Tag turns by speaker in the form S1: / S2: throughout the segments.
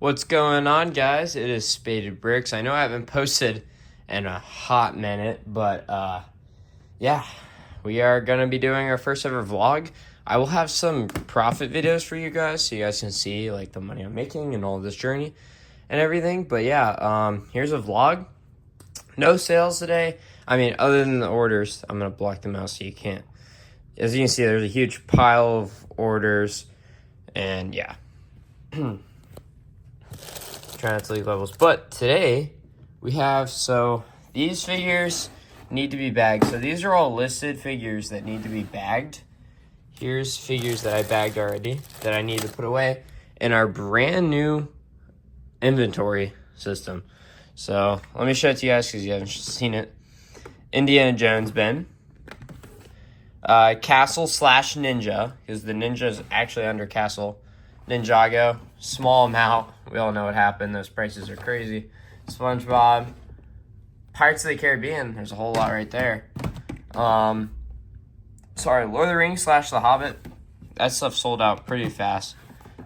S1: What's going on, guys? It is Spaded Bricks. I know I haven't posted in a hot minute, but yeah, we are going to be doing our first ever vlog. I will have some profit videos for you guys so you guys can see like the money I'm making and all this journey and everything. But yeah, here's a vlog. No sales today. I mean, other than the orders, I'm going to block them out so you can't. As you can see, there's a huge pile of orders and yeah. Trying not to leave levels, but today we have, so these figures need to be bagged. So these are all listed figures that need to be bagged. Here's figures that I bagged already that I need to put away in our brand new inventory system. So let me show it to you guys because you haven't seen it. Indiana Jones bin, Castle / Ninja, because the Ninja is actually under Castle. Ninjago, small amount. We all know what happened. Those prices are crazy. SpongeBob, Pirates of the Caribbean. There's a whole lot right there. Sorry, Lord of the Rings / The Hobbit. That stuff sold out pretty fast.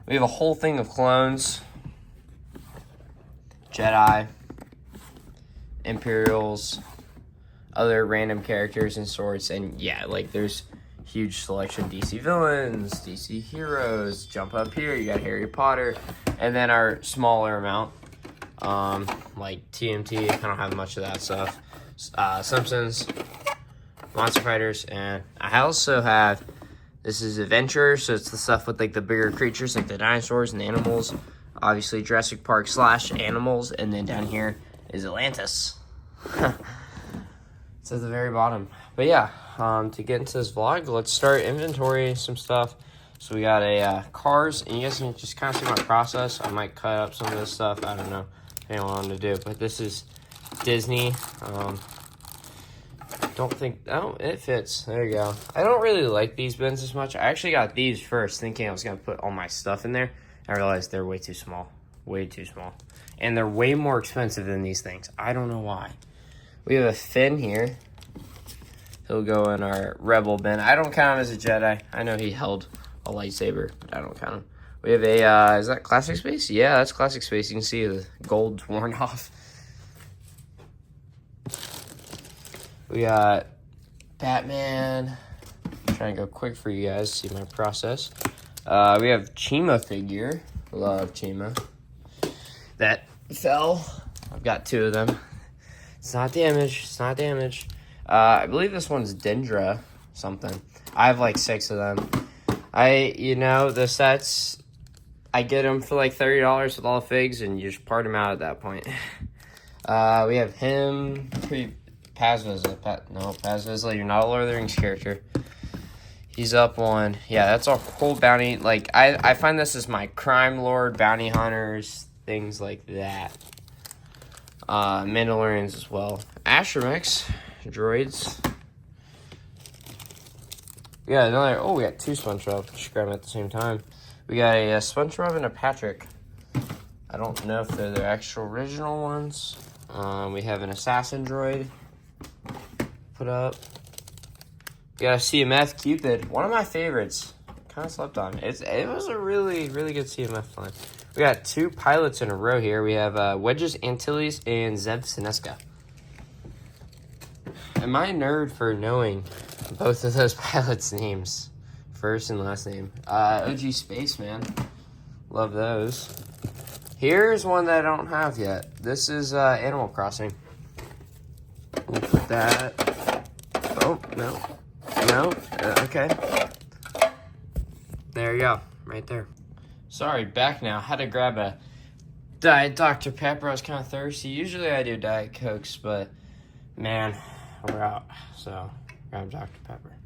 S1: We have a whole thing of clones. Jedi, Imperials, other random characters and sorts. And yeah, like there's huge selection. DC villains, DC heroes. Jump up here, you got Harry Potter, and then our smaller amount, like TMT. I don't have much of that stuff. Simpsons, Monster Fighters, and I also have, this is Adventure, so it's the stuff with like the bigger creatures, like the dinosaurs and the animals. Obviously Jurassic Park / animals, and then down here is Atlantis. It's at the very bottom. But yeah, to get into this vlog, let's start inventory some stuff. So we got a cars, and you guys can just kind of see my process. I might cut up some of this stuff. I don't know if anyone wanted to do, but this is Disney. Don't think, oh, it fits. There you go. I don't really like these bins as much. I actually got these first, thinking I was gonna put all my stuff in there. I realized they're way too small, and they're way more expensive than these things. I don't know why. We have a Finn here. He'll go in our Rebel bin. I don't count him as a Jedi. I know he held a lightsaber, but I don't count him. We have a, is that Classic Space? Yeah, that's Classic Space. You can see the gold's worn off. We got Batman. I'm trying to go quick for you guys, see my process. We have Chima figure. Love Chima. That fell. I've got 2 of them. It's not damaged. I believe this one's Dendra something. I have like 6 of them. The sets, I get them for like $30 with all the figs, and you just part them out at that point. We have him, Paz Vizsla, you're not a Lord of the Rings character. He's up on, yeah, that's a whole bounty. Like, I find this as my crime lord, bounty hunters, things like that. Mandalorians as well. Astromechs, droids. We got another, we got 2 SpongeBob. Just grab them at the same time. We got a SpongeBob and a Patrick. I don't know if they're the actual original ones. We have an assassin droid put up. We got a CMF Cupid, one of my favorites. Kind of slept on. It was a really, really good CMF line. We got 2 pilots in a row here. We have Wedges Antilles and Zev Sineska. Am I a nerd for knowing both of those pilots' names? First and last name. OG Spaceman. Love those. Here's one that I don't have yet. This is Animal Crossing. We'll put that. Oh, no. Okay. There you go. Right there. Sorry, back now. Had to grab a Diet Dr. Pepper. I was kind of thirsty. Usually I do Diet Cokes, but man, we're out. So, grab Dr. Pepper.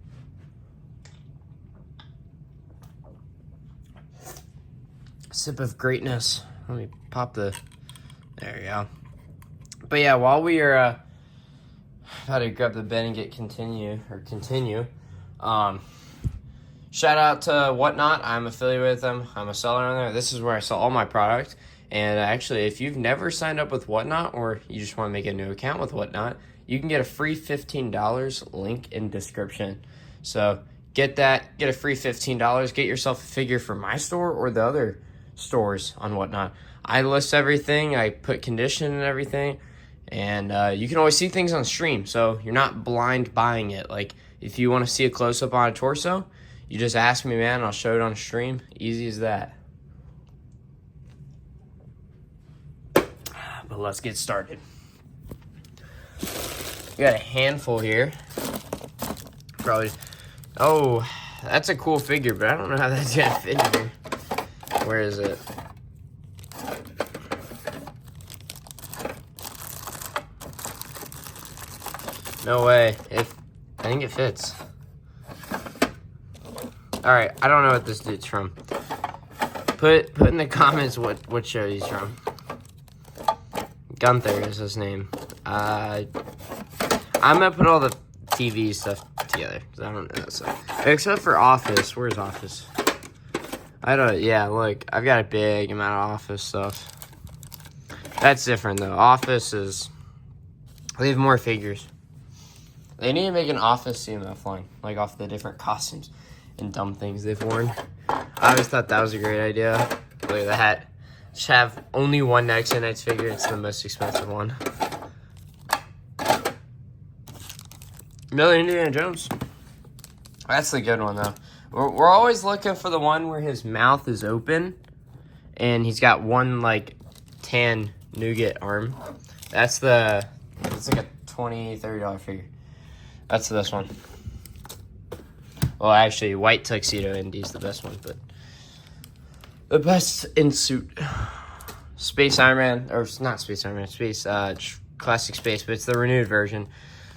S1: Sip of greatness. Let me pop the, there you go. But yeah, while we are about to grab the bin and continue. Shout out to Whatnot. I'm affiliated with them. I'm a seller on there. This is where I sell all my product. And actually, if you've never signed up with Whatnot, or you just want to make a new account with Whatnot, you can get a free $15, link in description. So get that, get a free $15, get yourself a figure from my store or the other stores on whatnot. I list everything. I put condition and everything. And you can always see things on stream, so you're not blind buying it. Like, if you want to see a close-up on a torso, you just ask me, man, and I'll show it on stream. Easy as that. But let's get started. We got a handful here. Probably. Oh, that's a cool figure, but I don't know how that's gonna fit in here. Where is it? No way. I think it fits. Alright, I don't know what this dude's from. Put in the comments what show he's from. Gunther is his name. I'm gonna put all the TV stuff together, because I don't know that stuff. Except for Office. Where's Office? Yeah, look, I've got a big amount of Office stuff. That's different, though. Office is... They have more figures. They need to make an Office CMF line, like off the different costumes and dumb things they've worn. I always thought that was a great idea. Look at that. Just have only one Next to Next figure. It's the most expensive one. Another Indiana Jones. That's the good one, though. We're always looking for the one where his mouth is open and he's got one, like, tan nougat arm. It's like a $20, $30 figure. That's this one. Well, actually, white tuxedo Indy's the best one, but the best in suit. Space Iron Man, or not Space Iron Man, Classic Space, but it's the renewed version.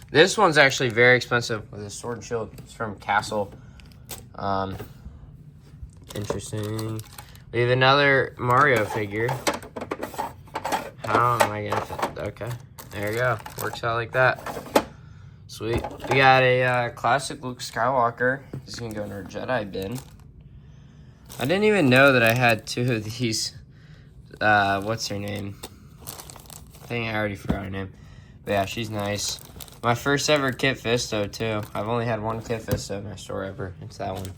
S1: This one's actually very expensive with a sword and shield. It's from Castle. Interesting. We have another Mario figure. How am I gonna fit? Okay, there you go. Works out like that. Sweet. We got a classic Luke Skywalker. He's gonna go in our Jedi bin. I didn't even know that I had two of these. What's her name? I think I already forgot her name. But yeah, she's nice. My first ever Kit Fisto, too. I've only had one Kit Fisto in my store ever. It's that one.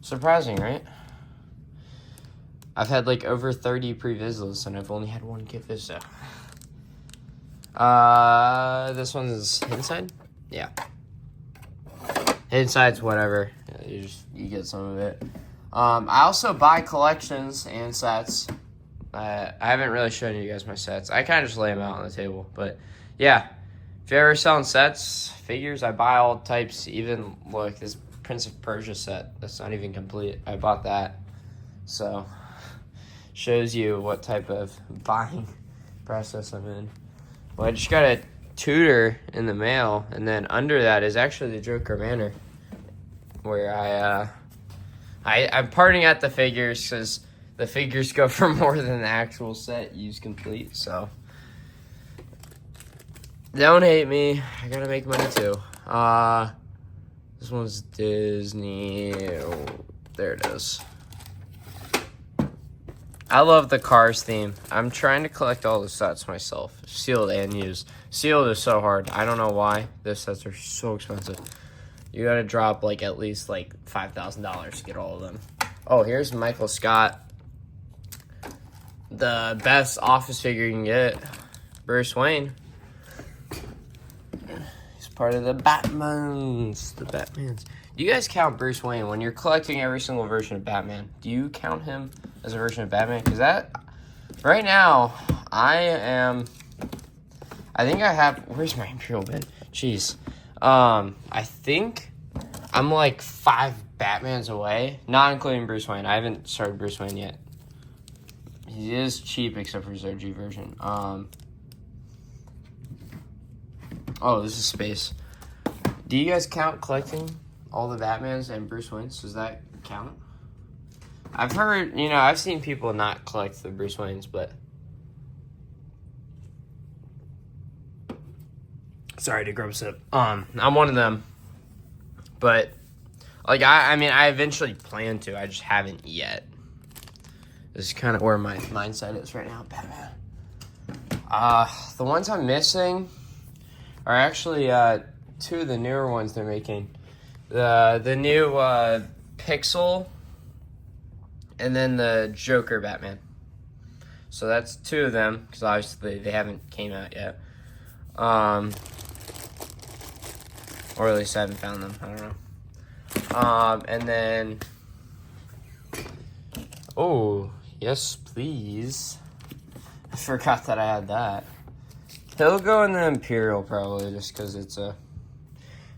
S1: Surprising, right? I've had like over 30 pre-Vizslas, and I've only had one Kit Fisto. This one's inside? Yeah. Inside's whatever. You get some of it. I also buy collections and sets. I haven't really shown you guys my sets. I kind of just lay them out on the table. But, yeah. If you're ever selling sets, figures, I buy all types. Even, look, this Prince of Persia set. That's not even complete. I bought that. So, shows you what type of buying process I'm in. Well, I just got a Tudor in the mail, and then under that is actually the Joker Manor, where I'm parting at the figures because the figures go for more than the actual set used complete. So don't hate me. I gotta make money too. This one's Disney. Oh, there it is. I love the Cars theme. I'm trying to collect all the sets myself, sealed and used. Sealed is so hard. I don't know why. Those sets are so expensive. You gotta drop like at least like $5,000 to get all of them. Oh, here's Michael Scott. The best Office figure you can get. Bruce Wayne. He's part of the Batmans. Do you guys count Bruce Wayne when you're collecting every single version of Batman? Do you count him as a version of Batman? Because that, right now, I think I have, where's my Imperial bin? Jeez. I think I'm like 5 Batmans away, not including Bruce Wayne. I haven't started Bruce Wayne yet. He is cheap except for his OG version. Oh, this is space. Do you guys count collecting all the Batmans and Bruce Waynes? Does that count? I've heard, I've seen people not collect the Bruce Waynes, but... Sorry to gross it. I'm one of them. But, like, I eventually plan to. I just haven't yet. This is kind of where my mindset is right now, Batman. The ones I'm missing are actually 2 of the newer ones they're making. The new Pixel and then the Joker Batman. So that's 2 of them, because obviously they haven't came out yet. Or at least I haven't found them. I don't know. And then, oh, yes, please. I forgot that I had that. He'll go in the Imperial probably, just because it's a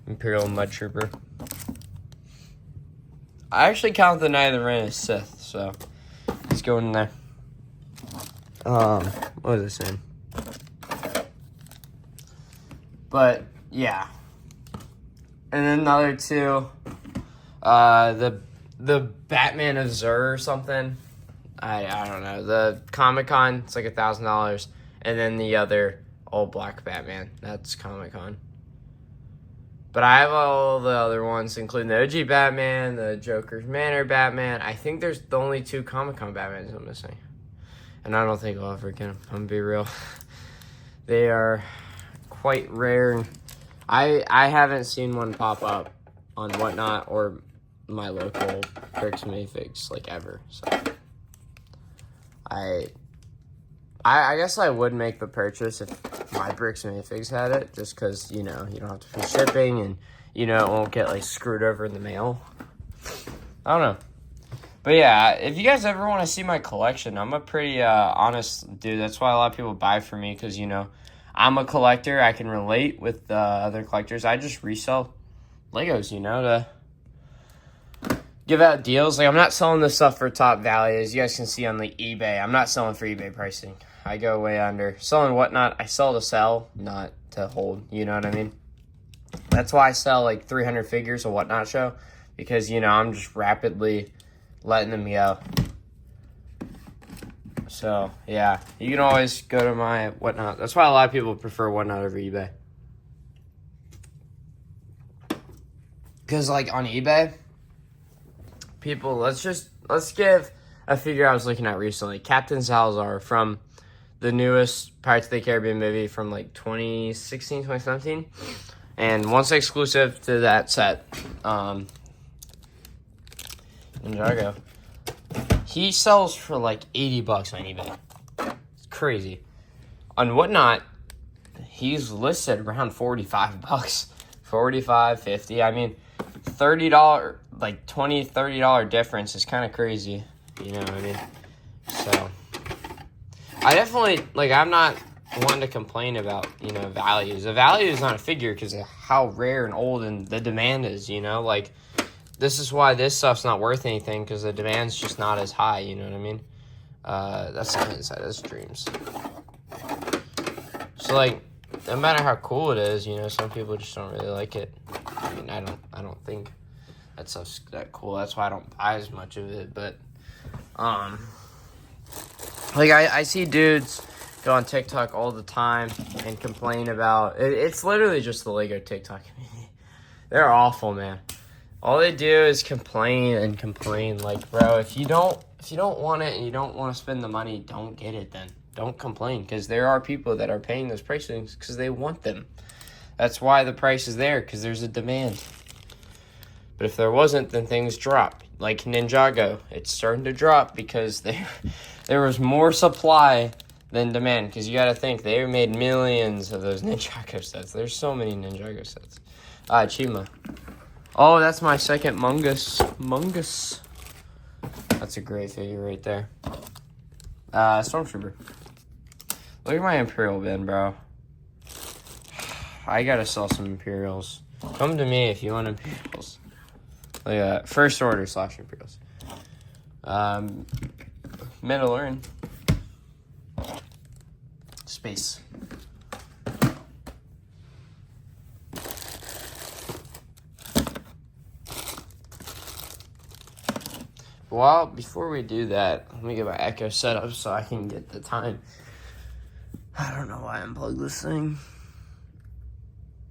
S1: Imperial Mud Trooper. I actually count the Knight of the Ren as Sith, so he's going in there. What is this in? But yeah, and then the other 2, the Batman of Zur or something. I don't know. The Comic-Con, it's like $1,000, and then the other all black Batman. That's Comic-Con. But I have all the other ones, including the OG Batman, the Joker's Manor Batman. I think there's the only 2 Comic-Con Batmans I'm missing. And I don't think I'll ever get them. I'm gonna be real. They are quite rare. I haven't seen one pop up on Whatnot or my local Bricks Mayfigs like ever. So I guess I would make the purchase if my Bricks Mayfigs had it, just because, you know, you don't have to pay shipping and, you know, it won't get like screwed over in the mail. I don't know. But yeah, if you guys ever want to see my collection, I'm a pretty honest dude. That's why a lot of people buy from me, because, you know, I'm a collector. I can relate with other collectors. I just resell Legos, you know, to give out deals. Like, I'm not selling this stuff for top value. As you guys can see on the eBay, I'm not selling for eBay pricing. I go way under. Selling Whatnot, I sell to sell, not to hold. You know what I mean? That's why I sell like 300 figures a Whatnot show, because, you know, I'm just rapidly letting them go. So, yeah, you can always go to my Whatnot. That's why a lot of people prefer Whatnot over eBay. Because, like, on eBay, people, let's give a figure I was looking at recently. Captain Salazar from the newest Pirates of the Caribbean movie from, like, 2016, 2017. And once exclusive to that set, Ninjago. He sells for like $80 on eBay. It's crazy. On Whatnot, he's listed around $45. 45, 50. I mean, $30, like $20, $30 difference is kind of crazy. You know what I mean? So, I definitely, like, I'm not one to complain about, you know, values. The value is not a figure because of how rare and old and the demand is, you know? Like, this is why this stuff's not worth anything, because the demand's just not as high, you know what I mean? That's the inside, that's Dreams. So, like, no matter how cool it is, you know, some people just don't really like it. I mean, I don't think that stuff's that cool. That's why I don't buy as much of it, but, like, I see dudes go on TikTok all the time and complain about, it's literally just the Lego TikTok community. They're awful, man. All they do is complain and complain. Like, bro, if you don't want it and you don't want to spend the money, don't get it then. Don't complain, because there are people that are paying those prices because they want them. That's why the price is there, because there's a demand. But if there wasn't, then things drop. Like Ninjago, it's starting to drop because there was more supply than demand. Because you got to think, they made millions of those Ninjago sets. There's so many Ninjago sets. Chima. Oh, that's my second Mungus. That's a great figure right there. Stormtrooper. Look at my Imperial bin, bro. I gotta sell some Imperials. Come to me if you want Imperials. Like, First Order / Imperials. Mandalorian. Space. Well, before we do that, let me get my Echo set up so I can get the time. I don't know why I unplugged this thing.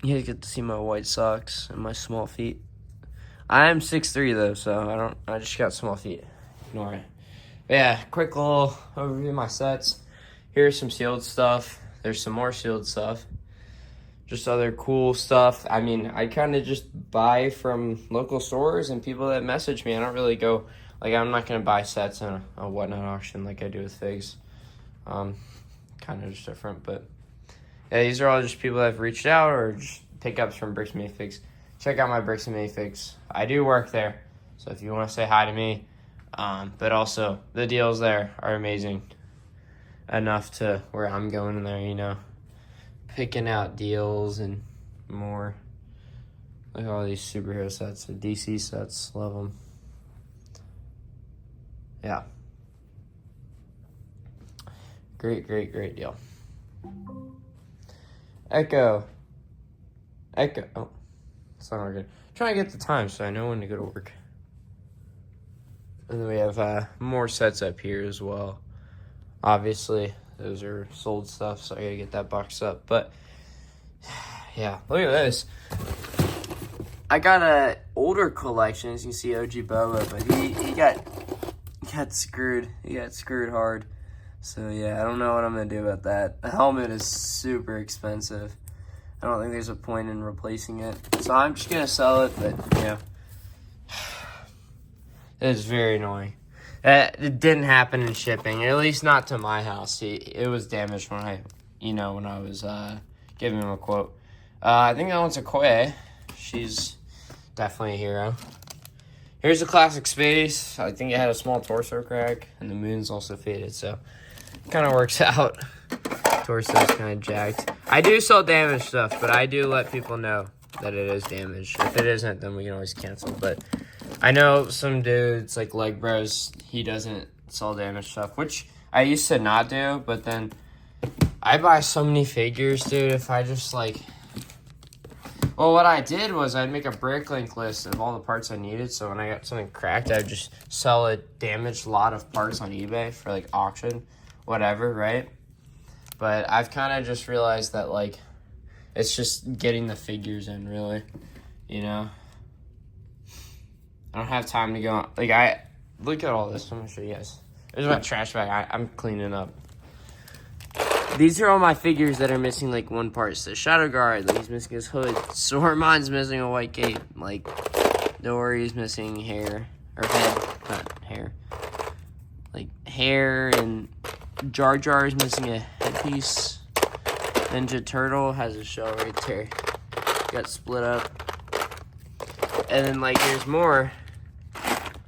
S1: You guys get to see my white socks and my small feet. I am 6'3" though, so I just got small feet. Ignore it. But yeah, quick little overview of my sets. Here's some sealed stuff. There's some more sealed stuff. Just other cool stuff. I mean, I kind of just buy from local stores and people that message me. I don't really go Like, I'm not going to buy sets in a whatnot auction like I do with figs. Kind of just different, but yeah, these are all just people that have reached out or just pickups from Bricks and Minifigs. Check out my Bricks and Minifigs. I do work there, so if you want to say hi to me, but also the deals there are amazing enough to where I'm going in there, you know, picking out deals and more. Look at all these superhero sets, the DC sets, love them. Yeah. Great deal. Echo. Oh, it's not working. Trying to get the time so I know when to go to work. And then we have more sets up here as well. Obviously, those are sold stuff, so I gotta get that boxed up. But yeah, look at this. I got a older collection, as you can see, OG Boba, but he got screwed. He got screwed hard. So yeah, I don't know what I'm gonna do about that. The helmet is super expensive. I don't think there's a point in replacing it. So I'm just gonna sell it, but you know, it is very annoying. It didn't happen in shipping, at least not to my house. It was damaged when I was giving him a quote. I think that one's a Koi. She's definitely a hero. Here's a classic space. I think it had a small torso crack, and the moon's also faded, so it kind of works out. Torso's kind of jacked. I do sell damaged stuff, but I do let people know that it is damaged. If it isn't, then we can always cancel. But I know some dudes, like Leg Bros, he doesn't sell damaged stuff, which I used to not do, but then I buy so many figures, dude, if I just, like... Well, what I did was I'd make a bricklink list of all the parts I needed, so when I got something cracked, I'd just sell a damaged lot of parts on eBay for, like, auction, whatever, right? But I've kind of just realized that, like, it's just getting the figures in, really, you know? I don't have time to go, like, look at all this. I'm going to show you guys. There's my trash bag. I'm cleaning up. These are all my figures that are missing, like, one part. So, Shadow Guard, like, he's missing his hood. Sormon's missing a white cape. Like, Dory's missing hair. Or head, not hair. Like, hair, and Jar Jar's missing a headpiece. Ninja Turtle has a shell right there. Got split up. And then, like, there's more.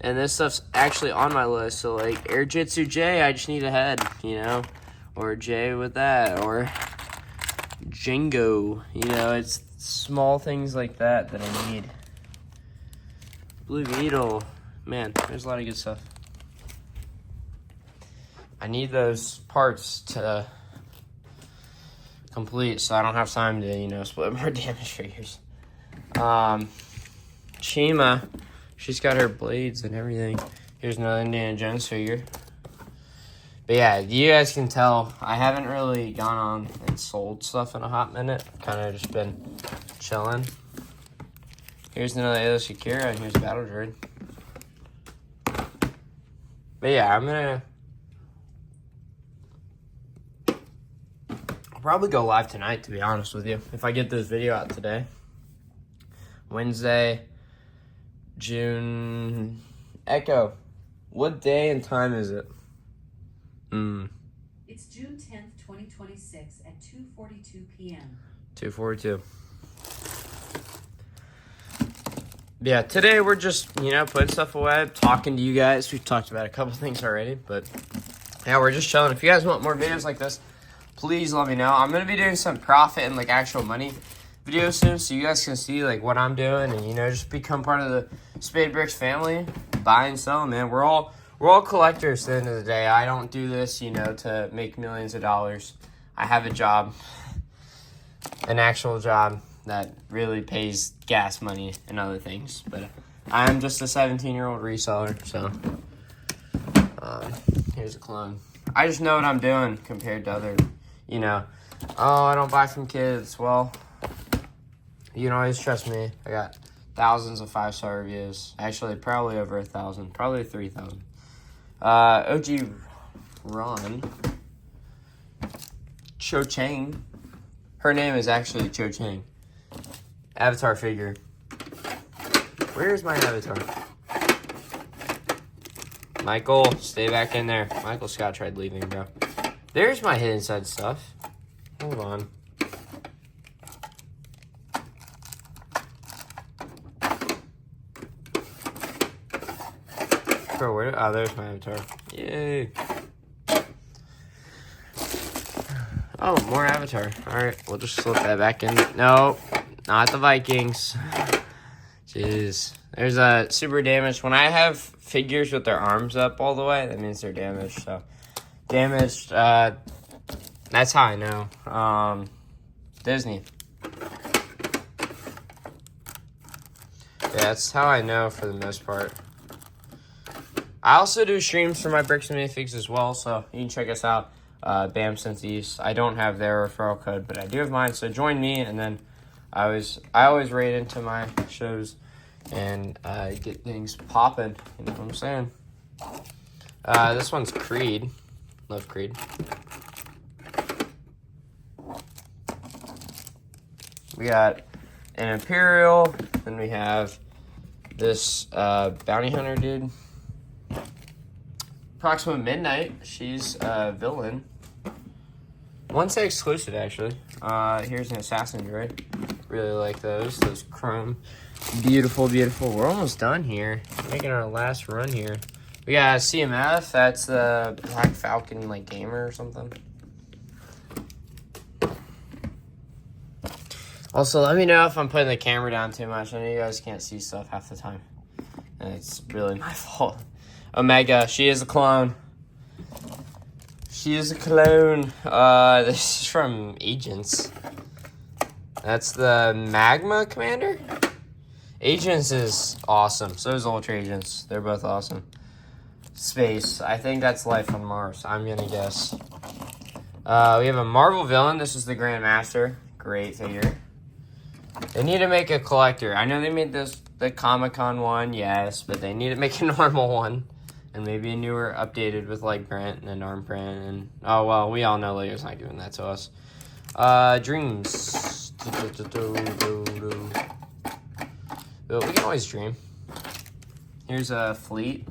S1: And this stuff's actually on my list. So, like, Air Jitsu J, I just need a head, you know? Or J with that, or Django. You know, it's small things like that that I need. Blue Beetle. Man, there's a lot of good stuff. I need those parts to complete, so I don't have time to, you know, split more damage figures. Chima, she's got her blades and everything. Here's another Indiana Jones figure. But yeah, you guys can tell I haven't really gone on and sold stuff in a hot minute. Kind of just been chilling. Here's another Ayla Shakira, and here's Battle Droid. But yeah, I'll probably go live tonight, to be honest with you. If I get this video out today. Wednesday, June... Echo, what day and time is it?
S2: It's June 10th, 2026 at 2:42 p.m.
S1: 2:42. Yeah, today we're just, you know, putting stuff away, talking to you guys. We've talked about a couple things already, but yeah, we're just chilling. If you guys want more videos like this, please let me know. I'm going to be doing some profit and, like, actual money videos soon, so you guys can see, like, what I'm doing and, you know, just become part of the Spade Bricks family. Buy and sell, man. We're all collectors at the end of the day. I don't do this, you know, to make millions of dollars. I have a job, an actual job that really pays gas money and other things. But I'm just a 17-year-old reseller, so here's a clone. I just know what I'm doing compared to other, you know, oh, I don't buy from kids. Well, you can always trust me. I got thousands of 5-star reviews. Actually, probably over 1,000, probably 3,000. OG Ron, Cho Chang. Her name is actually Cho Chang. Avatar figure. Where's my avatar? Michael, stay back in there. Michael Scott tried leaving, bro. There's my hidden side stuff. Hold on. Bro, where? Oh, there's my avatar. Yay. Oh, more avatar. Alright, we'll just slip that back in. No, not the Vikings. Jeez. There's a super damaged. When I have figures with their arms up all the way, that means they're damaged. So, damaged. That's how I know. Disney. Yeah, that's how I know for the most part. I also do streams for my Bricks and Minifigs as well, so you can check us out. Bam Sense East. I don't have their referral code, but I do have mine. So join me, and then I always raid into my shows and get things popping. You know what I'm saying? This one's Creed. Love Creed. We got an Imperial, then we have this bounty hunter dude. Proxima Midnight, she's a villain. One say exclusive, actually. Here's an assassin droid. Really like those chrome. Beautiful, beautiful. We're almost done here. Making our last run here. We got CMF, that's the Black Falcon, like, gamer or something. Also, let me know if I'm putting the camera down too much. I know you guys can't see stuff half the time. And it's really my fault. Omega, she is a clone. She is a clone. This is from Agents. That's the Magma Commander? Agents is awesome. So is Ultra Agents. They're both awesome. Space. I think that's life on Mars. I'm gonna guess. We have a Marvel villain. This is the Grandmaster. Great figure. They need to make a collector. I know they made the Comic-Con one, yes, but they need to make a normal one. And maybe a newer, updated with, like, print and an arm print. And, oh, well, we all know Lego's not doing that to us. Dreams. But we can always dream. Here's a Fleet.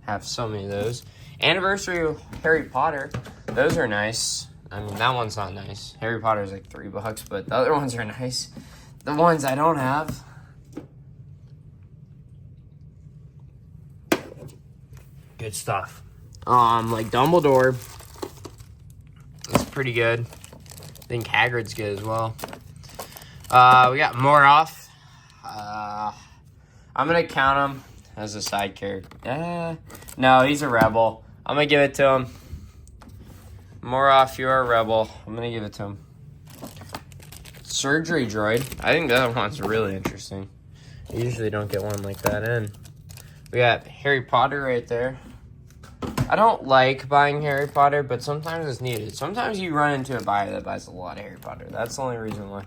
S1: Have so many of those. Anniversary of Harry Potter. Those are nice. I mean, that one's not nice. Harry Potter's like $3, but the other ones are nice. The ones I don't have. Good stuff. Like Dumbledore. That's pretty good. I think Hagrid's good as well. We got Moroff. I'm gonna count him as a side character. No, he's a rebel. I'm gonna give it to him. Moroff, you're a rebel. I'm gonna give it to him. Surgery droid. I think that one's really interesting. You usually don't get one like that in. We got Harry Potter right there. I don't like buying Harry Potter, but sometimes it's needed. Sometimes you run into a buyer that buys a lot of Harry Potter. That's the only reason why.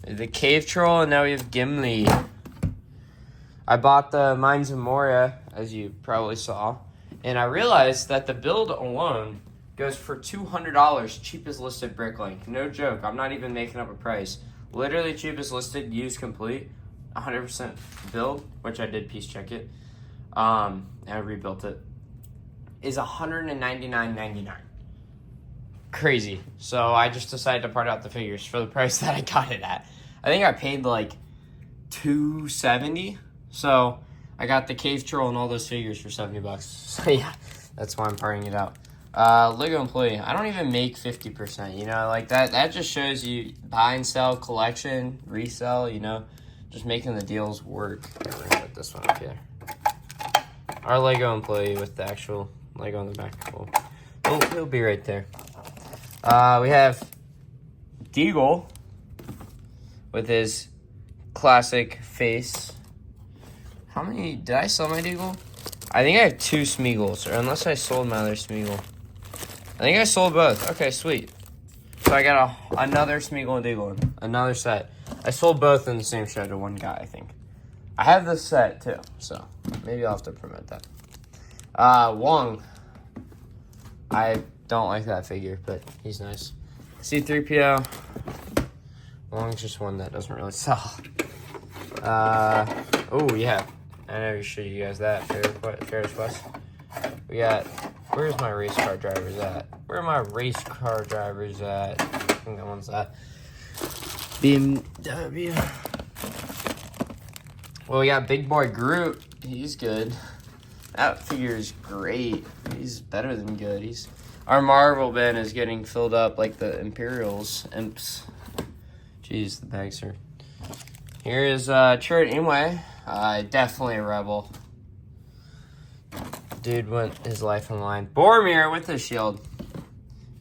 S1: The Cave Troll, and now we have Gimli. I bought the Mines of Moria, as you probably saw, and I realized that the build alone goes for $200, cheapest listed Bricklink. No joke, I'm not even making up a price. Literally cheapest listed, used complete, 100% build, which I did piece check it, and I rebuilt it, is $199.99. Crazy. So I just decided to part out the figures for the price that I got it at. I think I paid like $270. So I got the Cave Troll and all those figures for $70. So yeah, that's why I'm parting it out. Lego employee. I don't even make 50%, you know, like that just shows you buy and sell, collection, resell, you know, just making the deals work. Here, we're gonna put this one up here. Our Lego employee with the actual Lego on the back. Cool. He'll be right there. We have Deagle with his classic face. How many, did I sell my Deagle? I think I have 2 Smeagol's, or unless I sold my other Smeagol. I think I sold both. Okay, sweet. So I got another Smeagol and Deagle, another set. I sold both in the same show to one guy, I think. I have this set too, so maybe I'll have to promote that. Wong. I don't like that figure, but he's nice. C-3PO. Wong's just one that doesn't really sell. Oh, yeah. I never showed you guys that. Ferris West. We got, where's my race car drivers at? Where are my race car drivers at? I think that one's that. BMW. Well, we got Big Boy Groot. He's good. That figure is great. He's better than good. Our Marvel bin is getting filled up like the Imperials. Imps. Jeez, the bags are. Here is Chirrut Imwe. Definitely a rebel. Dude went his life on the line. Boromir with his shield.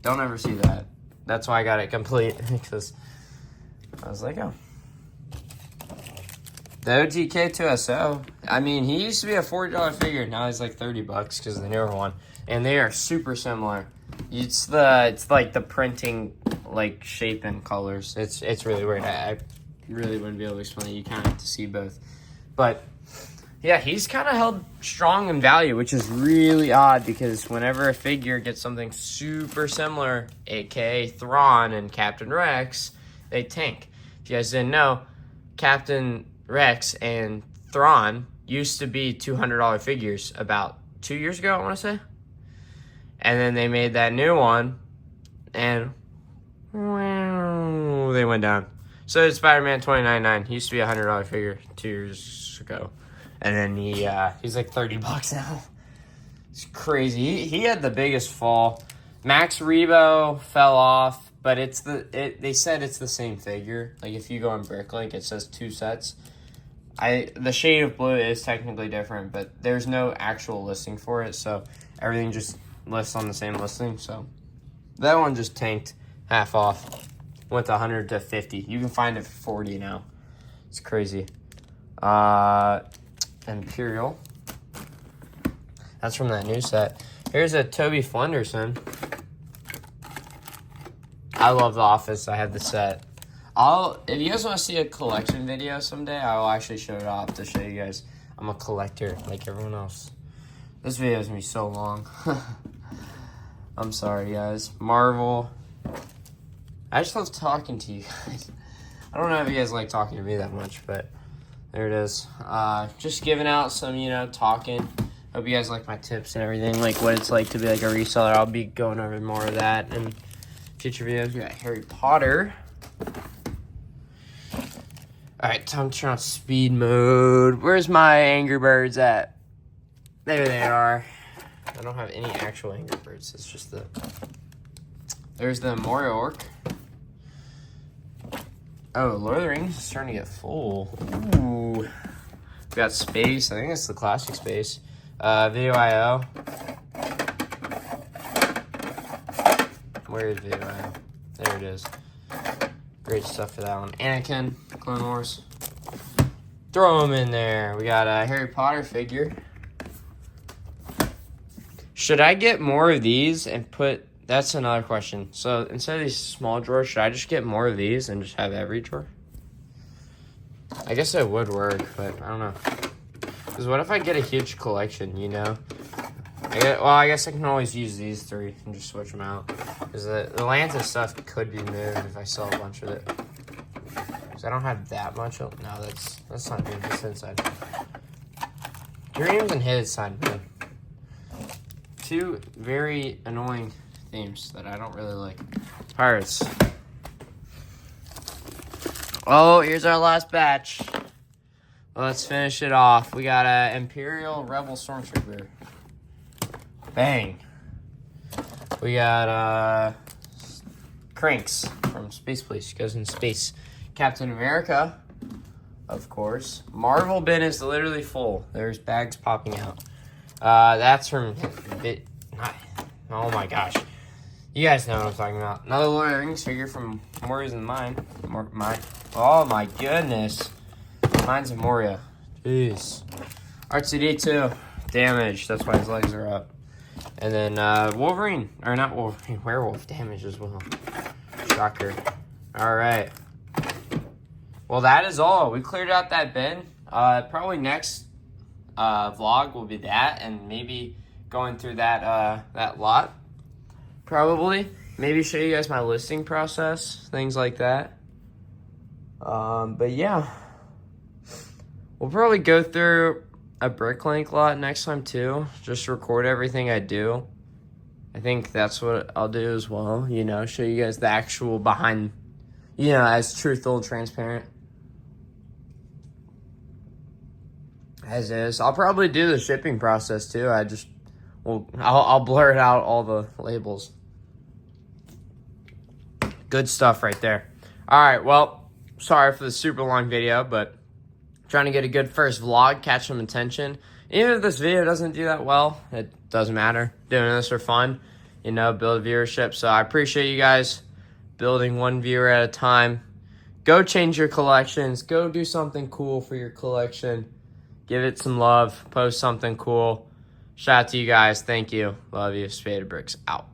S1: Don't ever see that. That's why I got it complete, because I was like, oh. The OG K2SO. I mean, he used to be a $40 figure. Now he's like $30 because of the newer one. And they are super similar. It's like the printing, like, shape and colors. It's really weird. I really wouldn't be able to explain it. You kind of have to see both. But yeah, he's kind of held strong in value, which is really odd because whenever a figure gets something super similar, aka Thrawn and Captain Rex, they tank. If you guys didn't know, Captain Rex and Thrawn used to be $200 figures about 2 years ago, I want to say. And then they made that new one, and they went down. So did Spider-Man 2099. He used to be a $100 figure 2 years ago. And then he's like $30 now. It's crazy. He had the biggest fall. Max Rebo fell off, but they said it's the same figure. Like if you go on Bricklink, it says 2 sets. The shade of blue is technically different, but there's no actual listing for it, so everything just lists on the same listing. So that one just tanked half off. Went to 100 to 50. You can find it for 40 now. It's crazy. Imperial. That's from that new set. Here's a Toby Flenderson. I love The Office. I have the set. If you guys want to see a collection video someday, I will actually show it off to show you guys. I'm a collector like everyone else. This video is going to be so long. I'm sorry, guys. Marvel. I just love talking to you guys. I don't know if you guys like talking to me that much, but there it is. Just giving out some, talking. Hope you guys like my tips and everything, like what it's like to be like a reseller. I'll be going over more of that in future videos. We got Harry Potter. Alright, time to turn on speed mode. Where's my Angry Birds at? There they are. I don't have any actual Angry Birds. It's just there's the Moria Orc. Oh, Lord of the Rings is starting to get full. Ooh. We got Space. I think it's the classic Space. Video IO. Where is Video IO? There it is. Great stuff for that one. Anakin, Clone Wars. Throw him in there. We got a Harry Potter figure. Should I get more of these and put... That's another question. So instead of these small drawers, should I just get more of these and just have every drawer? I guess it would work, but I don't know. Because what if I get a huge collection, I guess I can always use these 3 and just switch them out. Because the Lanta stuff could be moved if I sell a bunch of it. Because I don't have that much. No, that's not good. That's inside. Dreams and his side, man. 2 very annoying themes that I don't really like. Pirates. Oh, here's our last batch. Let's finish it off. We got a Imperial Rebel Stormtrooper. Bang. We got Cranks from Space Police. Goes in space. Captain America, of course. Marvel bin is literally full. There's bags popping out. That's from oh my gosh. You guys know what I'm talking about. Another Lord of the Rings figure from Moria's and mine. Oh my goodness. Mine's a Moria. Jeez. R2D2. Damage. That's why his legs are up. And then Wolverine. Or not Wolverine. Werewolf damage as well. Shocker. Alright. Well, that is all. We cleared out that bin. Probably next vlog will be that. And maybe going through that lot. Probably. Maybe show you guys my listing process. Things like that. But yeah. We'll probably go through a Bricklink lot next time too. Just record everything I do. I think that's what I'll do as well. You know, show you guys the actual behind, you know, as truthful and transparent as is. I'll probably do the shipping process too. I'll blur it out all the labels. Good stuff right there. All right, well, sorry for the super long video, but trying to get a good first vlog, catch some attention. Even if this video doesn't do that well, it doesn't matter. Doing this for fun, you know, build viewership. So I appreciate you guys building one viewer at a time. Go change your collections. Go do something cool for your collection. Give it some love. Post something cool. Shout out to you guys. Thank you. Love you. Spaded Bricks out.